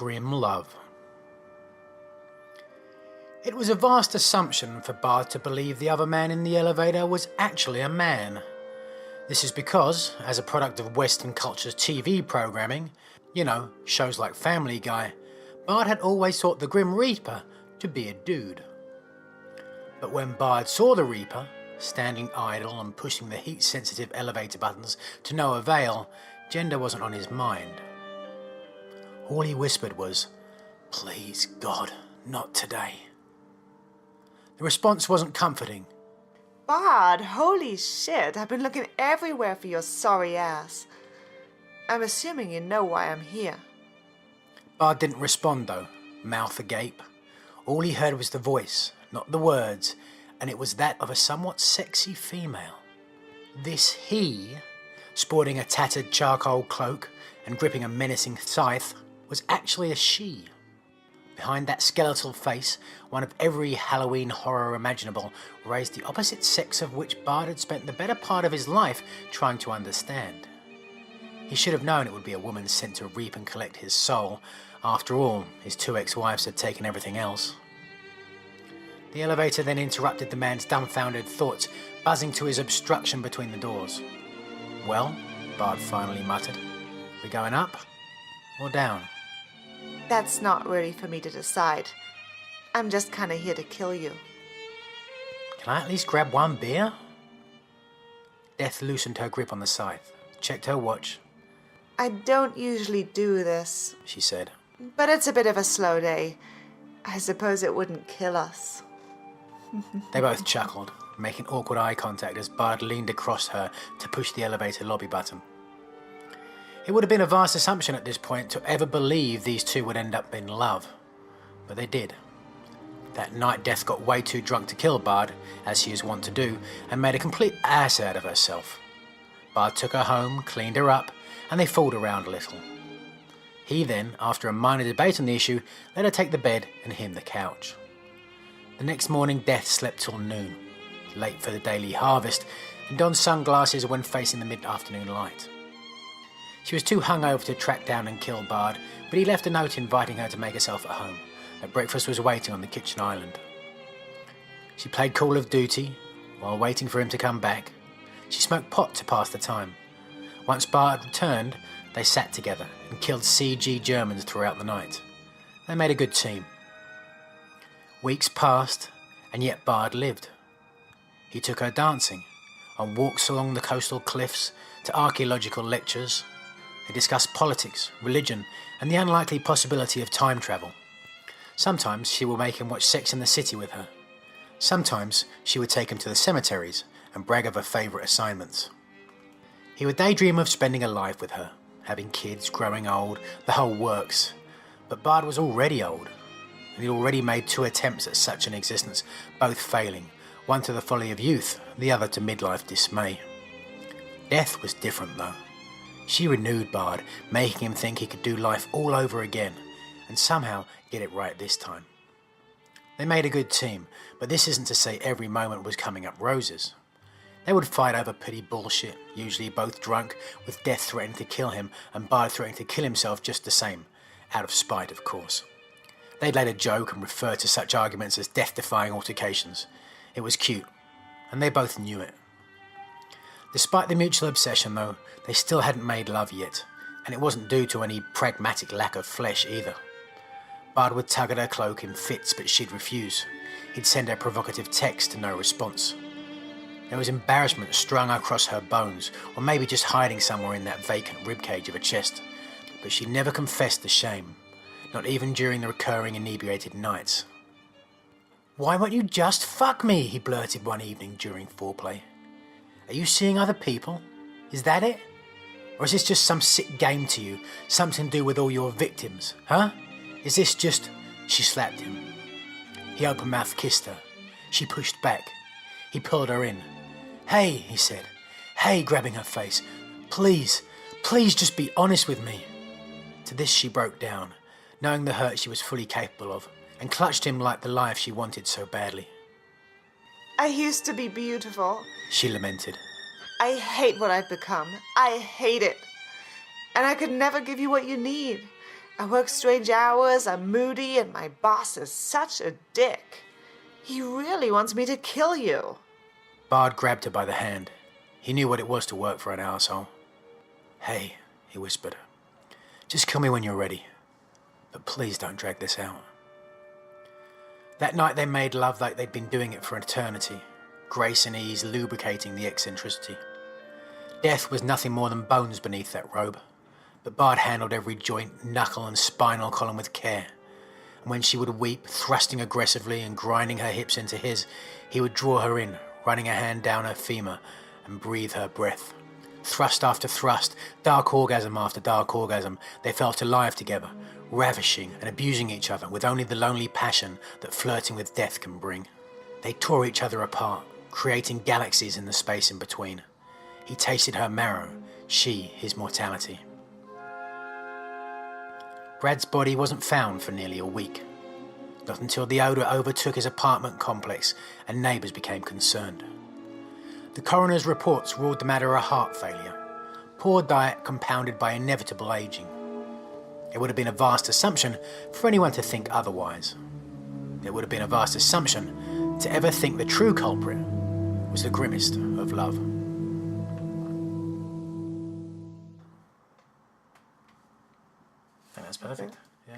Grim love. It was a vast assumption for Bard to believe the other man in the elevator was actually a man. This is because, as a product of Western culture's TV programming, shows like Family Guy, Bard had always thought the Grim Reaper to be a dude. But when Bard saw the Reaper, standing idle and pushing the heat-sensitive elevator buttons to no avail, gender wasn't on his mind. All he whispered was, "Please, God, not today." The response wasn't comforting. Bard, holy shit, I've been looking everywhere for your sorry ass. I'm assuming you know why I'm here. Bard didn't respond though, mouth agape. All he heard was the voice, not the words, and it was that of a somewhat sexy female. This he, sporting a tattered charcoal cloak and gripping a menacing scythe, was actually a she. Behind that skeletal face, one of every Halloween horror imaginable raised the opposite sex of which Bard had spent the better part of his life trying to understand. He should have known it would be a woman sent to reap and collect his soul. After all, his 2 ex-wives had taken everything else. The elevator then interrupted the man's dumbfounded thoughts, buzzing to his obstruction between the doors. "Well," Bard finally muttered, "we going up or down?" That's not really for me to decide. I'm just kinda here to kill you. "Can I at least grab one beer?" Death loosened her grip on the scythe, checked her watch. I don't usually do this, she said. But it's a bit of a slow day. I suppose it wouldn't kill us. They both chuckled, making awkward eye contact as Bard leaned across her to push the elevator lobby button. It would have been a vast assumption at this point to ever believe these two would end up in love. But they did. That night Death got way too drunk to kill Bard, as she is wont to do, and made a complete ass out of herself. Bard took her home, cleaned her up, and they fooled around a little. He then, after a minor debate on the issue, let her take the bed and him the couch. The next morning Death slept till noon, late for the daily harvest, and donned sunglasses when facing the mid-afternoon light. She was too hungover to track down and kill Bard, but he left a note inviting her to make herself at home, that breakfast was waiting on the kitchen island. She played Call of Duty, while waiting for him to come back. She smoked pot to pass the time. Once Bard returned, they sat together and killed CG Germans throughout the night. They made a good team. Weeks passed, and yet Bard lived. He took her dancing, on walks along the coastal cliffs, to archaeological lectures. They discussed politics, religion, and the unlikely possibility of time travel. Sometimes she would make him watch Sex and the City with her. Sometimes she would take him to the cemeteries and brag of her favourite assignments. He would daydream of spending a life with her, having kids, growing old, the whole works. But Bard was already old, and he'd already made 2 attempts at such an existence, both failing, one to the folly of youth, the other to midlife dismay. Death was different though. She renewed Bard, making him think he could do life all over again, and somehow get it right this time. They made a good team, but this isn't to say every moment was coming up roses. They would fight over petty bullshit, usually both drunk, with Death threatening to kill him and Bard threatening to kill himself just the same, out of spite of course. They'd later joke and refer to such arguments as death-defying altercations. It was cute, and they both knew it. Despite the mutual obsession though, they still hadn't made love yet, and it wasn't due to any pragmatic lack of flesh either. Bard would tug at her cloak in fits, but she'd refuse. He'd send her provocative text to no response. There was embarrassment strung across her bones, or maybe just hiding somewhere in that vacant ribcage of her chest, but she never confessed the shame, not even during the recurring inebriated nights. "Why won't you just fuck me?" he blurted one evening during foreplay. "Are you seeing other people? Is that it? Or is this just some sick game to you, something to do with all your victims, huh? Is this just..." She slapped him. He open-mouthed kissed her. She pushed back. He pulled her in. "Hey," he said. "Hey," grabbing her face. Please just be honest with me." To this she broke down, knowing the hurt she was fully capable of, and clutched him like the life she wanted so badly. I used to be beautiful. She lamented. I hate what I've become. I hate it. And I could never give you what you need. I work strange hours, I'm moody, and my boss is such a dick. He really wants me to kill you. Bard grabbed her by the hand. He knew what it was to work for an arsehole. Hey, he whispered. Just kill me when you're ready. But please don't drag this out. That night they made love like they'd been doing it for eternity, grace and ease lubricating the eccentricity. Death was nothing more than bones beneath that robe, but Bard handled every joint, knuckle and spinal column with care. And when she would weep, thrusting aggressively and grinding her hips into his, he would draw her in, running a hand down her femur and breathe her breath. Thrust after thrust, dark orgasm after dark orgasm, they felt alive together, ravishing and abusing each other with only the lonely passion that flirting with death can bring. They tore each other apart, creating galaxies in the space in between. He tasted her marrow, she his mortality. Brad's body wasn't found for nearly a week. Not until the odour overtook his apartment complex and neighbours became concerned. The coroner's reports ruled the matter a heart failure, poor diet compounded by inevitable ageing. It would have been a vast assumption for anyone to think otherwise. It would have been a vast assumption to ever think the true culprit was the grimmest of love. I think that's perfect. Yeah.